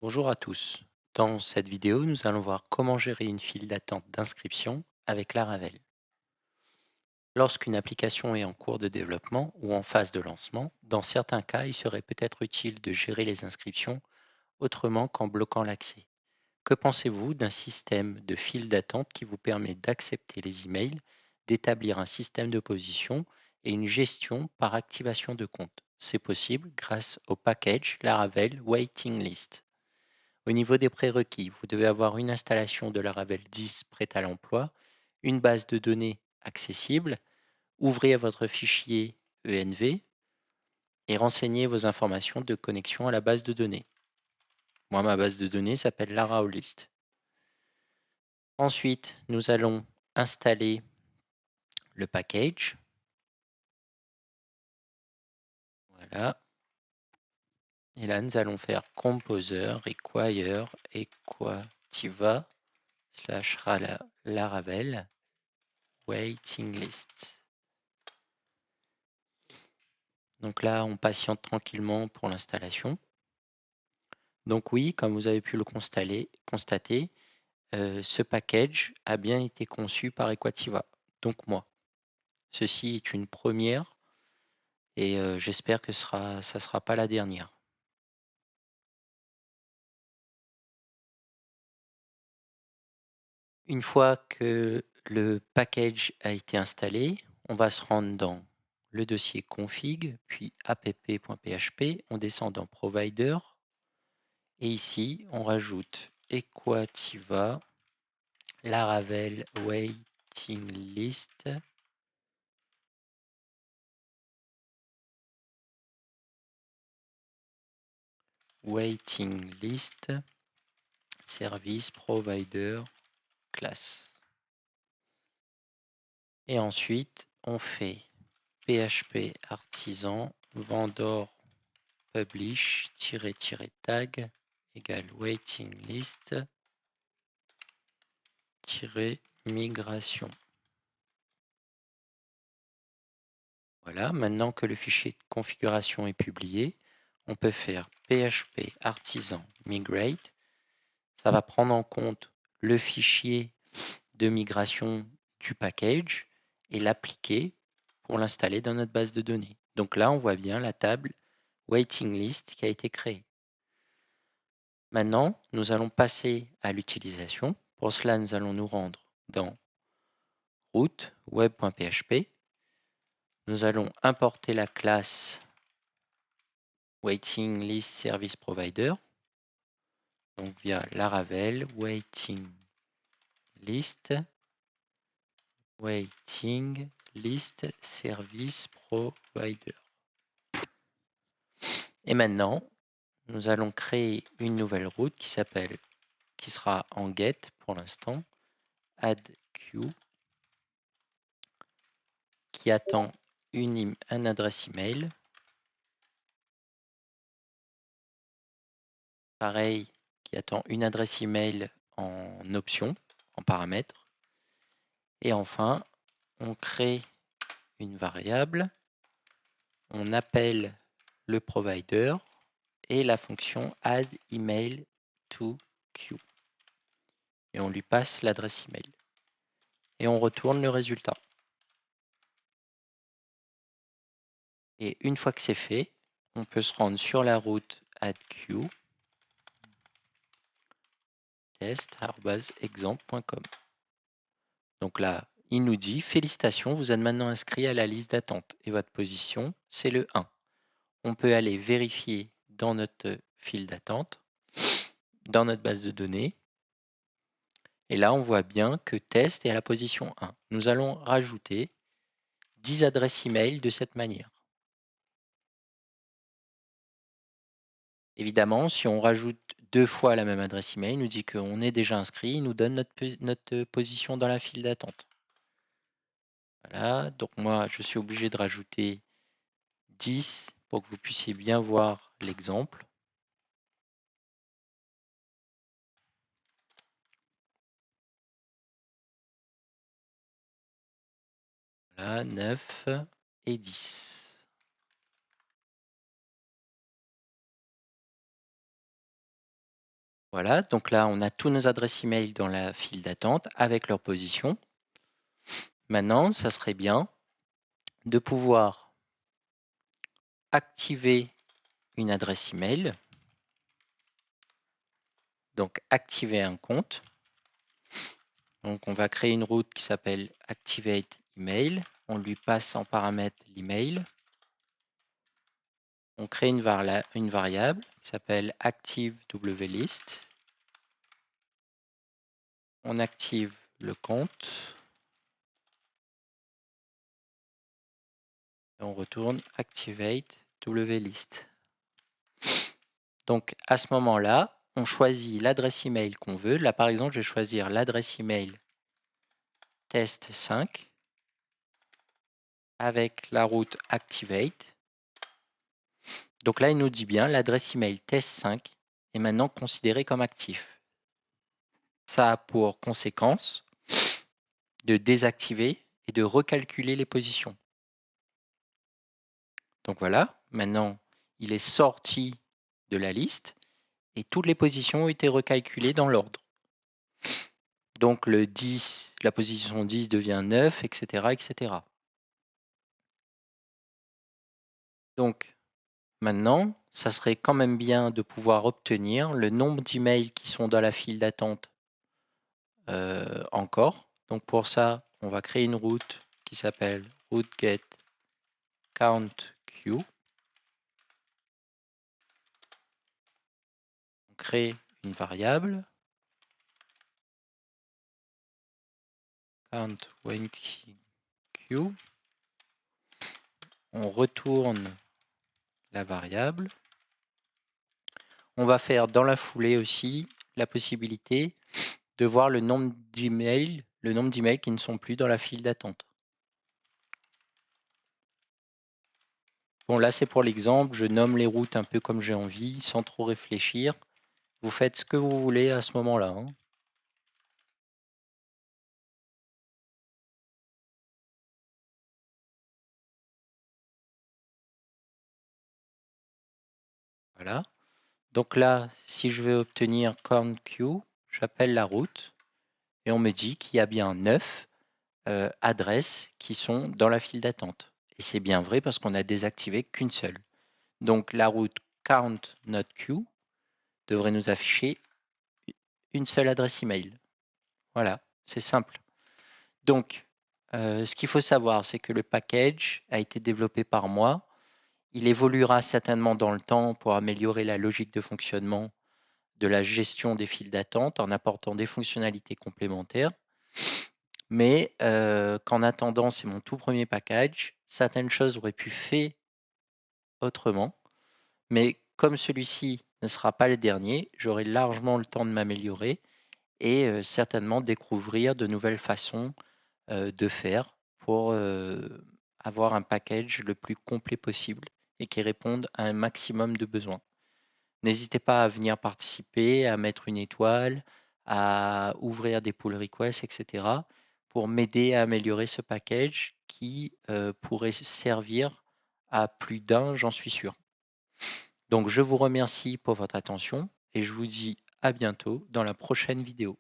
Bonjour à tous. Dans cette vidéo, nous allons voir comment gérer une file d'attente d'inscription avec Laravel. Lorsqu'une application est en cours de développement ou en phase de lancement, dans certains cas, il serait peut-être utile de gérer les inscriptions autrement qu'en bloquant l'accès. Que pensez-vous d'un système de file d'attente qui vous permet d'accepter les emails, d'établir un système de position et une gestion par activation de compte? C'est possible grâce au package Laravel Waiting List. Au niveau des prérequis, vous devez avoir une installation de Laravel 10 prête à l'emploi, une base de données accessible, ouvrez votre fichier ENV et renseignez vos informations de connexion à la base de données. Moi, ma base de données s'appelle Laraolist. Ensuite, nous allons installer le package. Voilà. Et là, nous allons faire composer require equativa / Laravel waiting list. Donc là, on patiente tranquillement pour l'installation. Donc oui, comme vous avez pu le constater, ce package a bien été conçu par Equativa, donc moi. Ceci est une première et j'espère que ça ne sera pas la dernière. Une fois que le package a été installé, on va se rendre dans le dossier config, puis app.php, on descend dans provider, et ici, on rajoute Equativa Laravel waiting list service provider class. Et ensuite, on fait PHP artisan vendor publish --tag égale waiting list migration. Voilà, maintenant que le fichier de configuration est publié, on peut faire PHP artisan migrate. Ça va prendre en compte le fichier de migration du package et l'appliquer pour l'installer dans notre base de données. Donc là, on voit bien la table waiting list qui a été créée. Maintenant, nous allons passer à l'utilisation. Pour cela, nous allons nous rendre dans root web.php. Nous allons importer la classe waiting list service provider. Donc via Laravel waiting list service provider. Et maintenant, nous allons créer une nouvelle route qui sera en get pour l'instant, add queue, qui attend un adresse email. Pareil, qui attend une adresse email en option, en paramètre. Et enfin, on crée une variable, on appelle le provider et la fonction add email to queue. Et on lui passe l'adresse email. Et on retourne le résultat. Et une fois que c'est fait, on peut se rendre sur la route add queue test@exemple.com. Donc là, il nous dit félicitations, vous êtes maintenant inscrit à la liste d'attente et votre position, c'est le 1. On peut aller vérifier dans notre file d'attente, dans notre base de données. Et là, on voit bien que test est à la position 1. Nous allons rajouter 10 adresses email de cette manière. Évidemment, si on rajoute 2 fois la même adresse email, il nous dit qu'on est déjà inscrit, il nous donne notre position dans la file d'attente. Voilà, donc moi je suis obligé de rajouter 10 pour que vous puissiez bien voir l'exemple. Voilà, 9 et 10. Voilà, donc là, on a tous nos adresses email dans la file d'attente avec leur position. Maintenant, ça serait bien de pouvoir activer une adresse email. Donc, activer un compte. Donc, on va créer une route qui s'appelle Activate Email. On lui passe en paramètre l'email. On crée une variable qui s'appelle ActiveWList. On active le compte. Et on retourne Activate WList. Donc, à ce moment-là, on choisit l'adresse email qu'on veut. Là, par exemple, je vais choisir l'adresse email test5 avec la route Activate. Donc là, il nous dit bien l'adresse email test5 est maintenant considérée comme actif. Ça a pour conséquence de désactiver et de recalculer les positions. Donc voilà, maintenant, il est sorti de la liste et toutes les positions ont été recalculées dans l'ordre. Donc le 10, la position 10 devient 9, etc., etc. Donc maintenant, ça serait quand même bien de pouvoir obtenir le nombre d'emails qui sont dans la file d'attente encore. Donc pour ça, on va créer une route qui s'appelle route get count queue. On crée une variable count when queue. On retourne la variable. On va faire dans la foulée aussi la possibilité de voir le nombre d'emails qui ne sont plus dans la file d'attente. Bon, là, c'est pour l'exemple. Je nomme les routes un peu comme j'ai envie, sans trop réfléchir. Vous faites ce que vous voulez à ce moment-là. Hein. Voilà. Donc là, si je veux obtenir count queue, j'appelle la route et on me dit qu'il y a bien 9 adresses qui sont dans la file d'attente. Et c'est bien vrai parce qu'on a désactivé qu'une seule. Donc la route count not queue devrait nous afficher une seule adresse email. Voilà, c'est simple. Donc, ce qu'il faut savoir, c'est que le package a été développé par moi. Il évoluera certainement dans le temps pour améliorer la logique de fonctionnement de la gestion des files d'attente en apportant des fonctionnalités complémentaires. Mais qu'en attendant, c'est mon tout premier package. Certaines choses auraient pu faire autrement. Mais comme celui-ci ne sera pas le dernier, j'aurai largement le temps de m'améliorer et certainement découvrir de nouvelles façons de faire pour avoir un package le plus complet possible et qui réponde à un maximum de besoins. N'hésitez pas à venir participer, à mettre une étoile, à ouvrir des pull requests, etc. pour m'aider à améliorer ce package qui pourrait servir à plus d'un, j'en suis sûr. Donc je vous remercie pour votre attention et je vous dis à bientôt dans la prochaine vidéo.